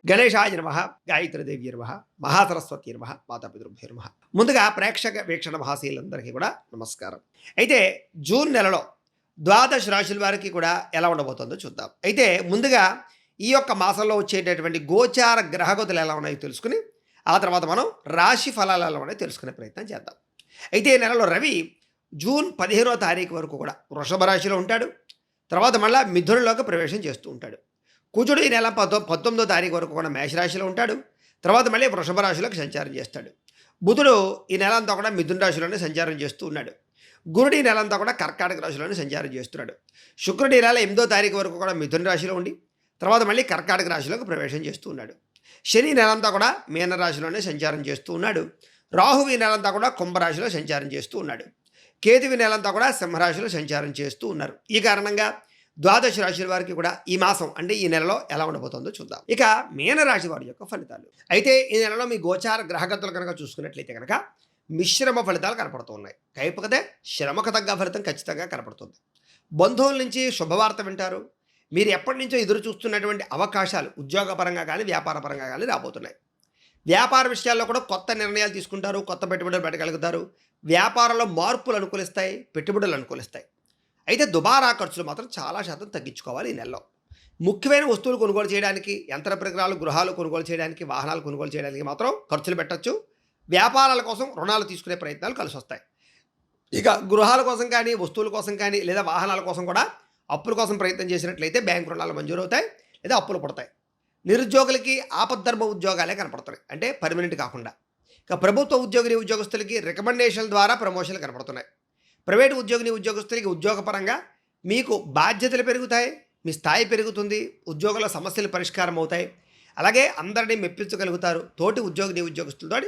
గణేశాయ నమః, గాయత్రీదేవి నమః, మహాసరస్వతి నమః, మాతాపితృభ్యో నమః. ముందుగా ప్రేక్షక వీక్షణ మహాశీలందరికీ కూడా నమస్కారం. అయితే జూన్ నెలలో ద్వాదశ రాశుల వారికి కూడా ఎలా ఉండబోతుందో చూద్దాం. అయితే ముందుగా ఈ యొక్క మాసంలో వచ్చేటటువంటి గోచార గ్రహగతులు ఎలా ఉన్నాయో తెలుసుకుని ఆ తర్వాత మనం రాశి ఫలాలు ఎలా ఉన్నాయో తెలుసుకునే ప్రయత్నం చేద్దాం. అయితే ఈ నెలలో రవి జూన్ 15వ తారీఖు వరకు కూడా వృషభ రాశిలో ఉంటాడు. తర్వాత మళ్ళీ మిథునంలోకి ప్రవేశం చేస్తూ ఉంటాడు. కుజుడు ఈ నెల 19వ తారీఖు వరకు కూడా మేషరాశిలో ఉంటాడు. తర్వాత మళ్ళీ వృషభ రాశిలోకి సంచారం చేస్తాడు. బుధుడు ఈ నెల అంతా కూడా మిథున రాశిలోనే సంచారం చేస్తూ ఉన్నాడు. గురుడు ఈ నెల అంతా కూడా కర్కాటక రాశిలోనే సంచారం చేస్తున్నాడు. శుక్రుడు ఈ నెల 8వ తారీఖు వరకు కూడా మిథున రాశిలో ఉండి తర్వాత మళ్ళీ కర్కాటక రాశిలోకి ప్రవేశం చేస్తూ ఉన్నాడు. శని నెలంతా కూడా మీనరాశిలోనే సంచారం చేస్తూ ఉన్నాడు. రాహువు ఈ నెలంతా కూడా కుంభరాశిలో సంచారం చేస్తూ ఉన్నాడు. కేతువు నెలంతా కూడా సింహరాశిలో సంచారం చేస్తూ ఉన్నారు. ఈ కారణంగా ద్వాదశ రాశుల వారికి కూడా ఈ మాసం అంటే ఈ నెలలో ఎలా ఉండబోతుందో చూద్దాం. ఇక మీనరాశి వారి యొక్క ఫలితాలు. అయితే ఈ నెలలో మీ గోచార గ్రహగతులు కనుక చూసుకున్నట్లయితే కనుక మిశ్రమ ఫలితాలు కనపడుతున్నాయి. కాకపోతే శ్రమకు తగ్గ ఫలితం ఖచ్చితంగా కనపడుతుంది. బంధువుల నుంచి శుభవార్త వింటారు. మీరు ఎప్పటి నుంచో ఎదురు చూస్తున్నటువంటి అవకాశాలు ఉద్యోగపరంగా కానీ వ్యాపారపరంగా కానీ రాబోతున్నాయి. వ్యాపార విషయాల్లో కూడా కొత్త నిర్ణయాలు తీసుకుంటారు. కొత్త పెట్టుబడులు పెట్టగలుగుతారు. వ్యాపారంలో మార్పులు అనుకూలిస్తాయి. పెట్టుబడులు అనుకూలిస్తాయి. అయితే దుబారా ఖర్చులు మాత్రం చాలా శాతం తగ్గించుకోవాలి ఈ నెలలో. ముఖ్యమైన వస్తువులు కొనుగోలు చేయడానికి, యంత్ర పరికరాలు, గృహాలు కొనుగోలు చేయడానికి, వాహనాలు కొనుగోలు చేయడానికి మాత్రం ఖర్చులు పెట్టచ్చు. వ్యాపారాల కోసం రుణాలు తీసుకునే ప్రయత్నాలు కలిసి వస్తాయి. ఇక గృహాల కోసం కానీ, వస్తువుల కోసం కానీ లేదా వాహనాల కోసం కూడా అప్పుల కోసం ప్రయత్నం చేసినట్లయితే బ్యాంకు రుణాలు మంజూరవుతాయి లేదా అప్పులు పడతాయి. నిరుద్యోగులకి ఆపద్ధర్మ ఉద్యోగాలే కనపడుతున్నాయి, అంటే పర్మనెంట్ కాకుండా. ఇక ప్రభుత్వ ఉద్యోగస్తులకి రికమెండేషన్ ద్వారా ప్రమోషన్లు కనపడుతున్నాయి. ప్రైవేటు ఉద్యోగస్తులకి ఉద్యోగపరంగా మీకు బాధ్యతలు పెరుగుతాయి, మీ స్థాయి పెరుగుతుంది, ఉద్యోగుల సమస్యలు పరిష్కారం అవుతాయి. అలాగే అందరినీ మెప్పించగలుగుతారు. తోటి ఉద్యోగస్తులతో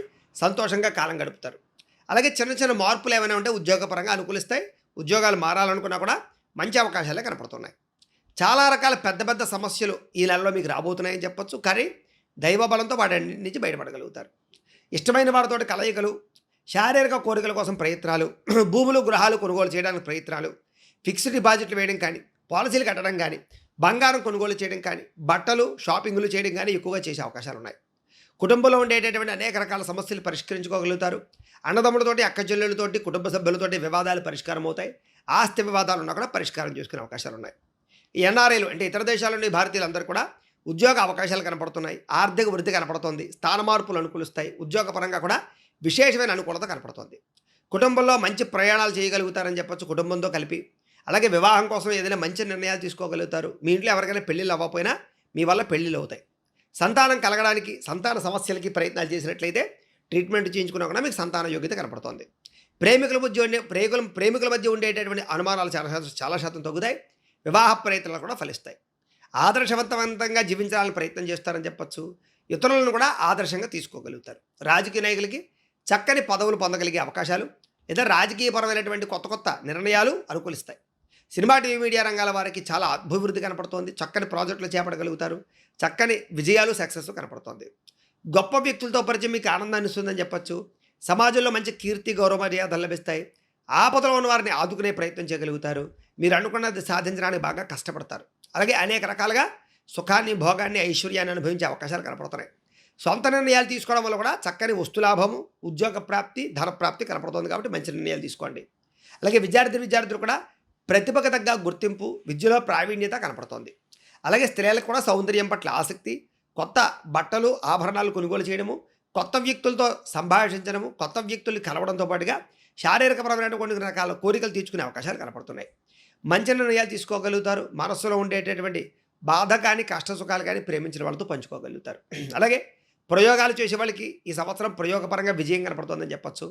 సంతోషంగా కాలం గడుపుతారు. అలాగే చిన్న చిన్న మార్పులు ఏమైనా ఉంటే ఉద్యోగపరంగా అనుకూలిస్తాయి. ఉద్యోగాలు మారాలనుకున్నా కూడా మంచి అవకాశాలే కనపడుతున్నాయి. చాలా రకాల పెద్ద పెద్ద సమస్యలు ఈ నెలలో మీకు రాబోతున్నాయని చెప్పొచ్చు. కానీ దైవ బలంతో వాటి నుంచి బయటపడగలుగుతారు. ఇష్టమైన వారితోటి కలయికలు, శారీరక కోరికల కోసం ప్రయత్నాలు, భూములు గృహాలు కొనుగోలు చేయడానికి ప్రయత్నాలు, ఫిక్స్డ్ డిపాజిట్లు వేయడం కానీ, పాలసీలు కట్టడం కానీ, బంగారం కొనుగోలు చేయడం కానీ, బట్టలు షాపింగ్లు చేయడం కానీ ఎక్కువగా చేసే అవకాశాలు ఉన్నాయి. కుటుంబంలో ఉండేటటువంటి అనేక రకాల సమస్యలు పరిష్కరించుకోగలుగుతారు. అన్నదమ్ములతోటి, అక్కచెల్లెలతోటి, కుటుంబ సభ్యులతోటి వివాదాలు పరిష్కారం అవుతాయి. ఆస్తి వివాదాలు ఉన్నా కూడా పరిష్కారం చేసుకునే అవకాశాలు ఉన్నాయి. ఈ ఎన్ఆర్ఐలు అంటే ఇతర దేశాల నుండి భారతీయులందరూ కూడా ఉద్యోగ అవకాశాలు కనపడుతున్నాయి. ఆర్థిక వృద్ధి కనపడుతుంది. స్థాన మార్పులు అనుకూలిస్తాయి. ఉద్యోగపరంగా కూడా విశేషమైన అనుకూలత కనపడుతుంది. కుటుంబంలో మంచి ప్రయాణాలు చేయగలుగుతారని చెప్పొచ్చు కుటుంబంతో కలిపి. అలాగే వివాహం కోసం ఏదైనా మంచి నిర్ణయాలు తీసుకోగలుగుతారు. మీ ఇంట్లో ఎవరికైనా పెళ్ళిళ్ళు అవ్వకపోయినా మీ వల్ల పెళ్ళిళ్ళు అవుతాయి. సంతానం కలగడానికి, సంతాన సమస్యలకి ప్రయత్నాలు చేసినట్లయితే ట్రీట్మెంట్ చేయించుకున్నా కూడా మీకు సంతాన యోగ్యత కనపడుతుంది. ప్రేమికుల మధ్య ఉండేటటువంటి అనుమానాలు చాలా శాతం తగ్గుతాయి. వివాహ ప్రయత్నాలు కూడా ఫలిస్తాయి. ఆదర్శవంతంగా జీవించాలని ప్రయత్నం చేస్తారని చెప్పొచ్చు. ఇతరులను కూడా ఆదర్శంగా తీసుకోగలుగుతారు. రాజకీయ నాయకులకి చక్కని పదవులు పొందగలిగే అవకాశాలు లేదా రాజకీయపరమైనటువంటి కొత్త నిర్ణయాలు అనుకూలిస్తాయి. సినిమా, టీవీ, మీడియా రంగాల వారికి చాలా అభివృద్ధి కనపడుతోంది. చక్కని ప్రాజెక్టులు చేపట్టగలుగుతారు. చక్కని విజయాలు, సక్సెస్ కనపడుతోంది. గొప్ప వ్యక్తులతో పరిచయం మీకు ఆనందాన్ని ఇస్తుందని చెప్పొచ్చు. సమాజంలో మంచి కీర్తి, గౌరవ మర్యాదలు లభిస్తాయి. ఆపదలో ఉన్న వారిని ఆదుకునే ప్రయత్నం చేయగలుగుతారు. మీరు అనుకున్నది సాధించడానికి బాగా కష్టపడతారు. అలాగే అనేక రకాలుగా సుఖాన్ని, భోగాన్ని, ఐశ్వర్యాన్ని అనుభవించే అవకాశాలు కనపడుతున్నాయి. సొంత నిర్ణయాలు తీసుకోవడం వల్ల కూడా చక్కని వస్తులాభము, ఉద్యోగ ప్రాప్తి, ధన ప్రాప్తి కనపడుతుంది. కాబట్టి మంచి నిర్ణయాలు తీసుకోండి. అలాగే విద్యార్థులు కూడా ప్రతిభకు తగ్గ గుర్తింపు, విద్యలో ప్రావీణ్యత కనపడుతోంది. అలాగే స్త్రీలకు కూడా సౌందర్యం పట్ల ఆసక్తి, కొత్త బట్టలు, ఆభరణాలు కొనుగోలు చేయడము, కొత్త వ్యక్తులతో సంభాషించడము, కొత్త వ్యక్తుల్ని కలవడంతో పాటుగా శారీరకపరమైన కొన్ని రకాల కోరికలు తీర్చుకునే అవకాశాలు కనపడుతున్నాయి. మంచి నిర్ణయాలు తీసుకోగలుగుతారు. మనస్సులో ఉండేటటువంటి బాధ కానీ, కష్ట సుఖాలు కానీ ప్రేమించిన వాళ్ళతో పంచుకోగలుగుతారు. అలాగే ప్రయోగాలు చేసే వాళ్ళకి ఈ సంవత్సరం ప్రయోగపరంగా విజయం కనపడుతుందని చెప్పొచ్చు.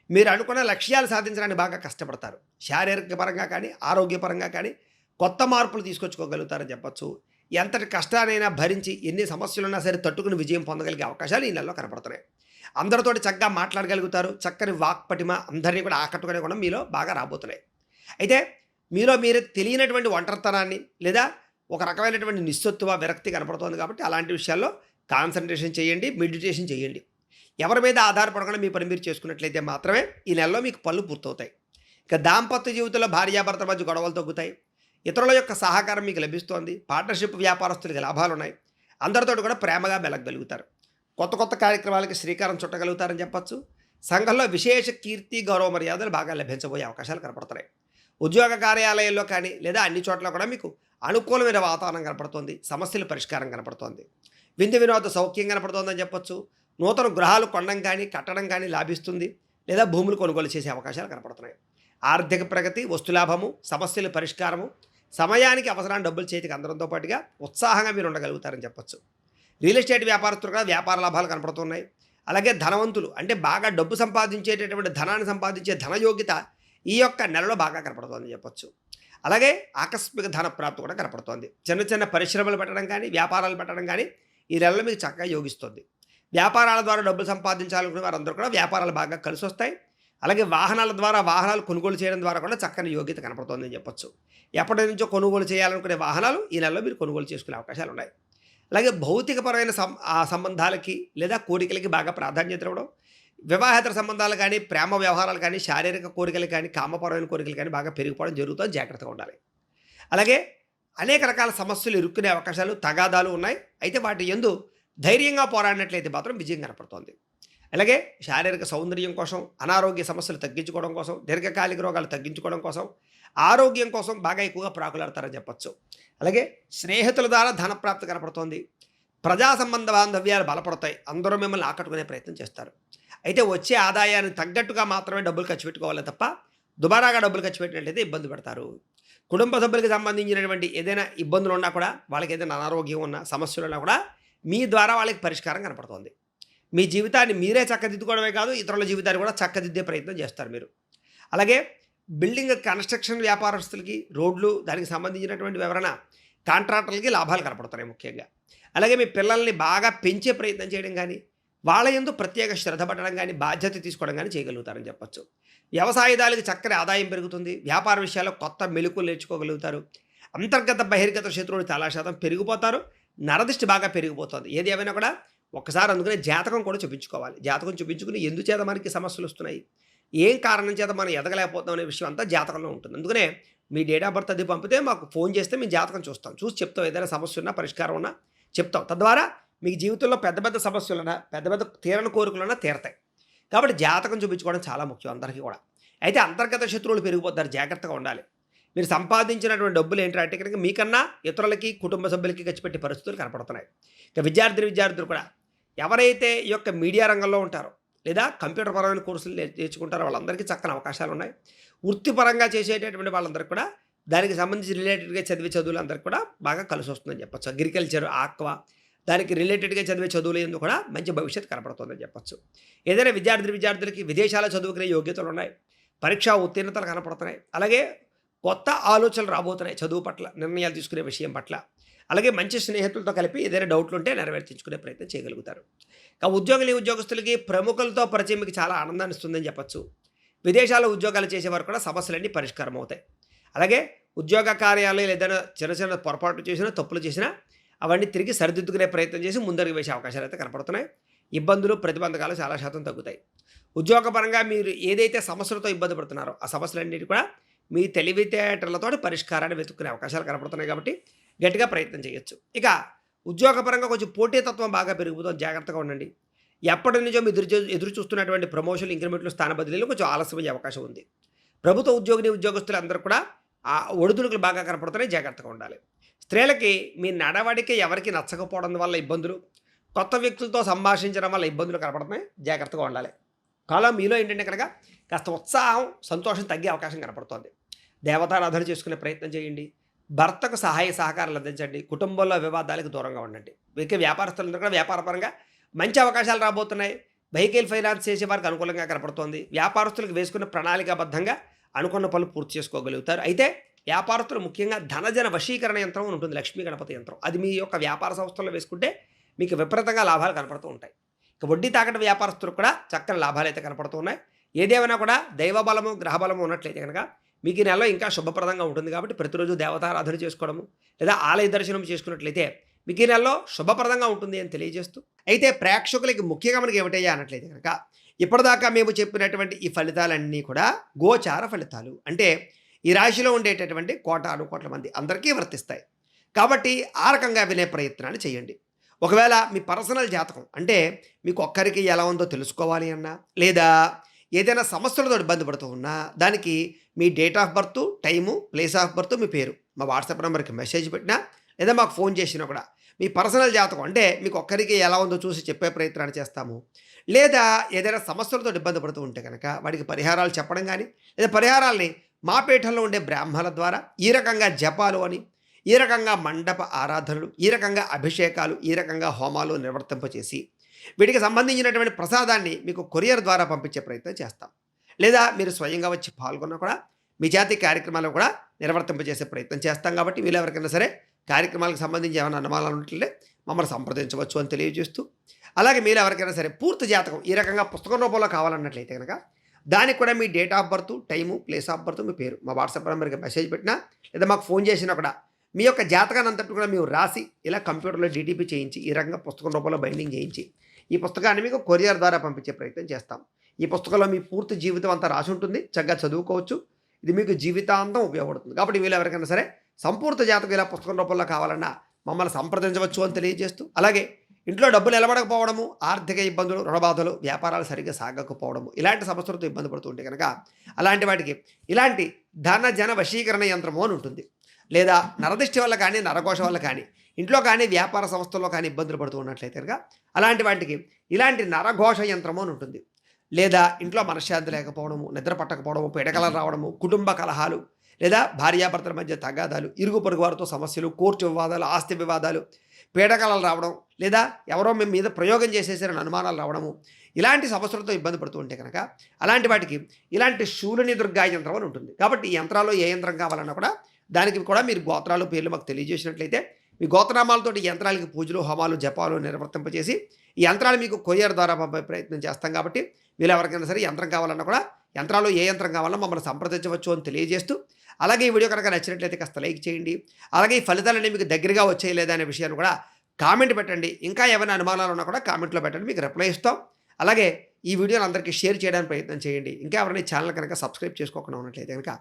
మీరు అనుకున్న లక్ష్యాలు సాధించడానికి బాగా కష్టపడతారు. శారీరక పరంగా కానీ, ఆరోగ్యపరంగా కానీ కొత్త మార్పులు తీసుకొచ్చుకోగలుగుతారని చెప్పొచ్చు. ఎంతటి కష్టానైనా భరించి, ఎన్ని సమస్యలున్నా సరే తట్టుకుని విజయం పొందగలిగే అవకాశాలు ఈ నెలలో కనపడుతున్నాయి. అందరితోటి చక్కగా మాట్లాడగలుగుతారు. చక్కని వాక్పటిమ అందరినీ కూడా ఆకట్టుకునే కూడా మీలో బాగా రాబోతున్నాయి. అయితే మీలో మీరు తెలియనటువంటి ఒంటరితనాన్ని లేదా ఒక రకమైనటువంటి నిస్సత్తువ, విరక్తి కనపడుతుంది. కాబట్టి అలాంటి విషయాల్లో కాన్సన్ట్రేషన్ చేయండి, మెడిటేషన్ చేయండి. ఎవరి మీద ఆధారపడకుండా మీ పని మీరు చేసుకున్నట్లయితే మాత్రమే ఈ నెలలో మీకు పనులు పూర్తవుతాయి. ఇక దాంపత్య జీవితంలో భార్యాభర్తల మధ్య గొడవలు తగ్గుతాయి. ఇతరుల యొక్క సహకారం మీకు లభిస్తోంది. పార్ట్నర్షిప్ వ్యాపారస్తులకి లాభాలు ఉన్నాయి. అందరితోటి కూడా ప్రేమగా మెలగగలుగుతారు. కొత్త కొత్త కార్యక్రమాలకి శ్రీకారం చుట్టగలుగుతారని చెప్పొచ్చు. సంఘంలో విశేష కీర్తి, గౌరవ మర్యాదలు బాగా లభించబోయే అవకాశాలు కనపడుతున్నాయి. ఉద్యోగ కార్యాలయాల్లో కానీ లేదా అన్ని చోట్ల కూడా మీకు అనుకూలమైన వాతావరణం కనపడుతోంది. సమస్యల పరిష్కారం కనపడుతోంది. విందు వినోద సౌఖ్యం కనపడుతోందని చెప్పొచ్చు. నూతన గృహాలు కొనడం కానీ కట్టడం కానీ లాభిస్తుంది. లేదా భూములు కొనుగోలు చేసే అవకాశాలు కనపడుతున్నాయి. ఆర్థిక ప్రగతి, వస్తులాభము, సమస్యల పరిష్కారము, సమయానికి అవసరాన్ని డబ్బులు చేతికి అందడంతో పాటుగా ఉత్సాహంగా మీరు ఉండగలుగుతారని చెప్పొచ్చు. రియల్ ఎస్టేట్ వ్యాపారస్తులు కూడా వ్యాపార లాభాలు కనపడుతున్నాయి. అలాగే ధనవంతులు అంటే బాగా డబ్బు సంపాదించేటటువంటి ధనాన్ని సంపాదించే ధనయోగ్యత ఈ యొక్క నెలలో బాగా కనపడుతోందని చెప్పొచ్చు. అలాగే ఆకస్మిక ధన ప్రాప్తి కూడా కనపడుతోంది. చిన్న చిన్న పరిశ్రమలు పెట్టడం కానీ వ్యాపారాలు పెట్టడం కానీ ఈ నెలలో మీకు చక్కగా యోగిస్తుంది. వ్యాపారాల ద్వారా డబ్బులు సంపాదించాలనుకునే వారందరూ కూడా వ్యాపారాలు బాగా కలిసి వస్తాయి. అలాగే వాహనాల ద్వారా వాహనాలు కొనుగోలు చేయడం ద్వారా కూడా చక్కని యోగ్యత కనపడుతోందని చెప్పొచ్చు. ఎప్పటి నుంచో కొనుగోలు చేయాలనుకునే వాహనాలు ఈ నెలలో మీరు కొనుగోలు చేసుకునే అవకాశాలు ఉన్నాయి. అలాగే భౌతికపరమైన సంబంధాలకి లేదా కోరికలకి బాగా ప్రాధాన్యత ఇవ్వడం, వివాహేతర సంబంధాలు కానీ ప్రేమ వ్యవహారాలు కానీ శారీరక కోరికలు కానీ కామపరమైన కోరికలు కానీ బాగా పెరిగిపోవడం జరుగుతుంది. జాగ్రత్తగా ఉండాలి. అలాగే అనేక రకాల సమస్యలు ఇరుక్కునే అవకాశాలు, తగాదాలు ఉన్నాయి. అయితే వాటి యందు ధైర్యంగా పోరాడినట్లయితే మాత్రం విజయం కనపడుతోంది. అలాగే శారీరక సౌందర్యం కోసం, అనారోగ్య సమస్యలు తగ్గించుకోవడం కోసం, దీర్ఘకాలిక రోగాలు తగ్గించుకోవడం కోసం, ఆరోగ్యం కోసం బాగా ఎక్కువగా ప్రాకులాడతారని చెప్పొచ్చు. అలాగే స్నేహితుల ద్వారా ధనప్రాప్తి కనపడుతోంది. ప్రజా సంబంధ బాంధవ్యాలు బలపడతాయి. అందరూ మిమ్మల్ని ఆకట్టుకునే ప్రయత్నం చేస్తారు. అయితే వచ్చే ఆదాయానికి తగ్గట్టుగా మాత్రమే డబ్బులు ఖర్చు పెట్టుకోవాలి తప్ప దుబారాగా డబ్బులు ఖర్చు పెట్టినట్లయితే ఇబ్బంది పడతారు. కుటుంబ సభ్యులకి సంబంధించినటువంటి ఏదైనా ఇబ్బందులు ఉన్నా కూడా, వాళ్ళకి ఏదైనా అనారోగ్యం ఉన్నా, సమస్యలు ఉన్నా కూడా మీ ద్వారా వాళ్ళకి పరిష్కారం కనపడుతోంది. మీ జీవితాన్ని మీరే చక్కదిద్దుకోవడమే కాదు, ఇతరుల జీవితాన్ని కూడా చక్కదిద్దే ప్రయత్నం చేస్తారు మీరు. అలాగే బిల్డింగ్ కన్స్ట్రక్షన్ వ్యాపారస్తులకి, రోడ్లు దానికి సంబంధించినటువంటి వివరణ కాంట్రాక్టర్లకి లాభాలు కనపడుతున్నాయి ముఖ్యంగా. అలాగే మీ పిల్లల్ని బాగా పెంచే ప్రయత్నం చేయడం కానీ, వాళ్ళ యందు ప్రత్యేక శ్రద్ధ పట్టడం కానీ, బాధ్యత తీసుకోవడం కానీ చేయగలుగుతారని చెప్పొచ్చు. వ్యవసాయదారులకు చక్కని ఆదాయం పెరుగుతుంది. వ్యాపార విషయాల్లో కొత్త మెళుకులు నేర్చుకోగలుగుతారు. అంతర్గత బహిర్గత శత్రువులు చాలా శాతం పెరిగిపోతారు. నరదిష్టి బాగా పెరిగిపోతుంది. ఏది ఏమైనా కూడా ఒక్కసారి అందుకనే జాతకం కూడా చూపించుకోవాలి. జాతకం చూపించుకుని ఎందుచేత మనకి సమస్యలు వస్తున్నాయి, ఏం కారణం చేత మనం ఎదగలేకపోతాం అనే విషయం అంతా జాతకంలో ఉంటుంది. అందుకనే మీ డేట్ ఆఫ్ బర్త్ అది పంపితే మాకు ఫోన్ చేస్తే మేము జాతకం చూస్తాం, చూసి చెప్తాం. ఏదైనా సమస్య ఉన్నా పరిష్కారం ఉన్నా చెప్తాం. తద్వారా మీకు జీవితంలో పెద్ద పెద్ద సమస్యలున్నా, పెద్ద పెద్ద తీరని కోరికలున్నా తీరతాయి. కాబట్టి జాతకం చూపించుకోవడం చాలా ముఖ్యం అందరికీ కూడా. అయితే అంతర్గత శత్రువులు పెరిగిపోతారు, జాగ్రత్తగా ఉండాలి. మీరు సంపాదించినటువంటి డబ్బులు ఏంటంటే కనుక మీకన్నా ఇతరులకి, కుటుంబ సభ్యులకి ఖర్చు పెట్టే పరిస్థితులు కనపడుతున్నాయి. ఇక విద్యార్థులు కూడా ఎవరైతే ఈ యొక్క మీడియా రంగంలో ఉంటారో లేదా కంప్యూటర్ పరమైన కోర్సులు నేర్చుకుంటారో వాళ్ళందరికీ చక్కని అవకాశాలు ఉన్నాయి. వృత్తిపరంగా చేసేటటువంటి వాళ్ళందరికీ కూడా దానికి సంబంధించి రిలేటెడ్గా చదివే చదువులు అందరికీ కూడా బాగా కలిసి వస్తుందని చెప్పొచ్చు. అగ్రికల్చర్, ఆక్వా దానికి రిలేటెడ్గా చదివే చదువులు ఎందుకు కూడా మంచి భవిష్యత్తు కనపడుతుందని చెప్పొచ్చు. ఏదైనా విద్యార్థులకి విదేశాల చదువుకునే యోగ్యతలు ఉన్నాయి. పరీక్షా ఉత్తీర్ణతలు కనపడుతున్నాయి. అలాగే కొత్త ఆలోచనలు రాబోతున్నాయి చదువు పట్ల, నిర్ణయాలు తీసుకునే విషయం పట్ల. అలాగే మంచి స్నేహితులతో కలిపి ఏదైనా డౌట్లు ఉంటే నెరవేర్చుకునే ప్రయత్నం చేయగలుగుతారు. ఉద్యోగస్తులకి ప్రముఖులతో పరిచయం మీకు చాలా ఆనందాన్ని ఇస్తుందని చెప్పొచ్చు. విదేశాల్లో ఉద్యోగాలు చేసేవారు కూడా సమస్యలన్నీ పరిష్కారం అవుతాయి. అలాగే ఉద్యోగ కార్యాలయాలు ఏదైనా చిన్న చిన్న పొరపాట్లు చేసినా, తప్పులు చేసినా అవన్నీ తిరిగి సరిదిద్దుకునే ప్రయత్నం చేసి ముందరికి వేసే అవకాశాలు అయితే కనపడుతున్నాయి. ఇబ్బందులు, ప్రతిబంధకాలు చాలా శాతం తగ్గుతాయి. ఉద్యోగపరంగా మీరు ఏదైతే సమస్యలతో ఇబ్బంది పడుతున్నారో ఆ సమస్యలన్నిటి కూడా మీ తెలివితేటలతో పరిష్కారాన్ని వెతుక్కునే అవకాశాలు కనపడుతున్నాయి. కాబట్టి గట్టిగా ప్రయత్నం చేయొచ్చు. ఇక ఉద్యోగపరంగా కొంచెం పోటీతత్వం బాగా పెరిగిపోతుంది, జాగ్రత్తగా ఉండండి. ఎప్పటి నుంచో మీరు ఎదురు చూస్తున్నటువంటి ప్రమోషన్లు, ఇంక్రిమెంట్లు, స్థాన బదిలీలు కొంచెం ఆలస్యమయ్యే అవకాశం ఉంది. ప్రభుత్వ ఉద్యోగస్తులు అందరూ కూడా ఆ ఒడిదుడుకులు బాగా కనపడుతున్నాయి, జాగ్రత్తగా ఉండాలి. స్త్రీలకి మీ నడవడిక ఎవరికి నచ్చకపోవడం వల్ల ఇబ్బందులు, కొత్త వ్యక్తులతో సంభాషించడం వల్ల ఇబ్బందులు కనపడుతున్నాయి, జాగ్రత్తగా ఉండాలి. కాలం మీలో ఏంటంటే కనుక కాస్త ఉత్సాహం, సంతోషం తగ్గే అవకాశం కనపడుతోంది. దేవతారాధన చేసుకునే ప్రయత్నం చేయండి. భర్తకు సహాయ సహకారాలు అందించండి. కుటుంబంలో వివాదాలకు దూరంగా ఉండండి. వీకే వ్యాపారస్తులందరూ కూడా వ్యాపారపరంగా మంచి అవకాశాలు రాబోతున్నాయి. వెహికల్ ఫైనాన్స్ చేసే వారికి అనుకూలంగా కనపడుతోంది. వ్యాపారస్తులకు వేసుకున్న ప్రణాళికాబద్ధంగా అనుకున్న పనులు పూర్తి చేసుకోగలుగుతారు. అయితే వ్యాపారస్తులు ముఖ్యంగా ధనజన వశీకరణ యంత్రం ఉంటుంది, లక్ష్మీ గణపతి యంత్రం. అది మీ యొక్క వ్యాపార సంస్థల్లో వేసుకుంటే మీకు విపరీతంగా లాభాలు కనపడుతూ ఉంటాయి. ఇక వడ్డీ తాకట వ్యాపారస్తులకు కూడా చక్కని లాభాలు అయితే కనపడుతూ ఉన్నాయి. ఏదేమైనా కూడా దైవబలము, గ్రహబలము ఉన్నట్లయితే కనుక మీకు ఈ నెలలో ఇంకా శుభప్రదంగా ఉంటుంది. కాబట్టి ప్రతిరోజు దేవతారాధన చేసుకోవడము లేదా ఆలయ దర్శనం చేసుకున్నట్లయితే మీకు ఈ నెలలో శుభప్రదంగా ఉంటుంది అని తెలియజేస్తూ, అయితే ప్రేక్షకులకి ముఖ్యంగా మనకి ఏమిటయ్యా అన్నట్లయితే కనుక ఇప్పటిదాకా మేము చెప్పినటువంటి ఈ ఫలితాలన్నీ కూడా గోచార ఫలితాలు. అంటే ఈ రాశిలో ఉండేటటువంటి కోటాను కోట్ల మంది అందరికీ వర్తిస్తాయి. కాబట్టి ఆ రకంగా వినే ప్రయత్నాన్ని చేయండి. ఒకవేళ మీ పర్సనల్ జాతకం అంటే మీకు ఒక్కరికి ఎలా ఉందో తెలుసుకోవాలి అన్నా, లేదా ఏదైనా సమస్యలతో ఇబ్బంది పడుతూ ఉన్నా, దానికి మీ date of birth, time, place of birth, మీ పేరు మా వాట్సాప్ నెంబర్‌కి మెసేజ్ పెట్టినా, లేదా మాకు ఫోన్ చేసినా కూడా మీ పర్సనల్ జాతకం అంటే మీకు ఒక్కరికి ఎలా ఉందో చూసి చెప్పే ప్రయత్నాన్ని చేస్తాము. లేదా ఏదైనా సమస్యలతో ఇబ్బంది పడుతూ ఉంటే గనక వాటికి పరిహారాలు చెప్పడం గానీ, లేదా పరిహారాల్ని మా పీఠంలో ఉండే బ్రాహ్మణుల ద్వారా ఈ రకంగా జపాలు అని, ఈ రకంగా మండప ఆరాధనలు, ఈ రకంగా అభిషేకాలు, ఈ రకంగా హోమాలు నిర్వర్తింపచేసి, వీటికి సంబంధించినటువంటి ప్రసాదాన్ని మీకు కొరియర్ ద్వారా పంపించే ప్రయత్నం చేస్తాం. లేదా మీరు స్వయంగా వచ్చి పాల్గొన్నా కూడా మీ జాతి కార్యక్రమాలు కూడా నిర్వర్తింపజేసే ప్రయత్నం చేస్తాం కాబట్టి వీళ్ళెవరికైనా సరే కార్యక్రమాలకు సంబంధించి ఏమైనా అనుమానాలు ఉంటే మమ్మల్ని సంప్రదించవచ్చు అని తెలియజేస్తూ, అలాగే మీరు ఎవరికైనా సరే పూర్తి జాతకం ఈ రకంగా పుస్తకం రూపంలో కావాలన్నట్లయితే కనుక దానికి కూడా మీ date of birth, time, place of birth, మీ పేరు మా వాట్సాప్ నెంబర్‌కి మెసేజ్ పెట్టినా, లేదా మాకు ఫోన్ చేసినా కూడా మీ యొక్క జాతకాన్ని అంతటి కూడా మేము రాసి ఇలా కంప్యూటర్‌లో డీటీపీ చేయించి ఈ రకంగా పుస్తకం రూపంలో బైండింగ్ చేయించి ఈ పుస్తకాన్ని మీకు కొరియర్ ద్వారా పంపించే ప్రయత్నం చేస్తాం. ఈ పుస్తకంలో మీ పూర్తి జీవితం అంతా రాసి ఉంటుంది. చక్కగా చదువుకోవచ్చు. ఇది మీకు జీవితాంతం ఉపయోగపడుతుంది. కాబట్టి వీళ్ళు ఎవరికైనా సరే సంపూర్ణ జాతకం ఇలా పుస్తకం రూపంలో కావాలన్నా మమ్మల్ని సంప్రదించవచ్చు అని తెలియజేస్తూ, అలాగే ఇంట్లో డబ్బులు నిలబడకపోవడము, ఆర్థిక ఇబ్బందులు, రుణబాధలు, వ్యాపారాలు సరిగ్గా సాగకపోవడము, ఇలాంటి సమస్యలతో ఇబ్బంది పడుతూ ఉంటే కనుక అలాంటి వాటికి ఇలాంటి ధన జన వశీకరణ యంత్రము అని ఉంటుంది. లేదా నరదిష్టి వల్ల కానీ, నరఘోష వల్ల కానీ, ఇంట్లో కానీ, వ్యాపార సంస్థల్లో కానీ ఇబ్బందులు పడుతూ ఉన్నట్లయితే కనుక అలాంటి వాటికి ఇలాంటి నరఘోష యంత్రము అని ఉంటుంది. లేదా ఇంట్లో మనశ్శాంతి లేకపోవడము, నిద్ర పట్టకపోవడము, పీడకలలు రావడము, కుటుంబ కలహాలు, లేదా భార్యాభర్తల మధ్య తగాదాలు, ఇరుగు పొరుగు వారితో సమస్యలు, కోర్టు వివాదాలు, ఆస్తి వివాదాలు, పీడకలలు రావడం, లేదా ఎవరో మీ మీద ప్రయోగం చేసేసారని అనుమానాలు రావడము, ఇలాంటి సమస్యలతో ఇబ్బంది పడుతూ ఉంటే కనుక అలాంటి వాటికి ఇలాంటి శూలిని దుర్గా యంత్రం అని ఉంటుంది. కాబట్టి ఈ యంత్రాల్లో ఏ యంత్రం కావాలన్నా కూడా దానికి కూడా మీరు గోత్రాలు, పేర్లు మాకు తెలియజేసినట్లయితే మీ గోత్రనామాలతోటి ఈ యంత్రాలకి పూజలు, హోమాలు, జపాలు నిర్వర్తింపజేసి ఈ యంత్రాలు మీకు కొరియర్ ద్వారా పంపే ప్రయత్నం చేస్తాం. కాబట్టి వీళ్ళు ఎవరికైనా సరే యంత్రం కావాలన్నా కూడా యంత్రాలు ఏ యంత్రం కావాలన్నా మమ్మల్ని సంప్రదించవచ్చు అని తెలియజేస్తూ, అలాగే ఈ వీడియో కనుక నచ్చినట్లయితే కాస్త లైక్ చేయండి. అలాగే ఈ ఫలితాలన్నీ మీకు దగ్గరగా వచ్చాయి లేదా అనే విషయాన్ని కూడా కామెంట్ పెట్టండి. ఇంకా ఏమైనా అనుమానాలు ఉన్నా కూడా కామెంట్లో పెట్టండి, మీకు రిప్లై ఇస్తాం. అలాగే ఈ వీడియోని అందరికీ షేర్ చేయడానికి ప్రయత్నం చేయండి. ఇంకా ఎవరైనా ఈ ఛానల్ కనుక సబ్స్క్రైబ్ చేసుకోకుండా ఉన్నట్లయితే కనుక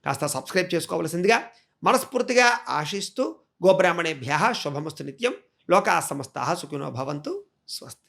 కాస్త సబ్స్క్రైబ్ చేసుకోవాల్సిందిగా మనస్ఫూర్తిగా ఆశిస్తూ, గోబ్రాహ్మణేభ్యः శుభమస్తు నిత్యం. లోకాः సమస్తాः సుఖినో భవంతు. స్వస్తి.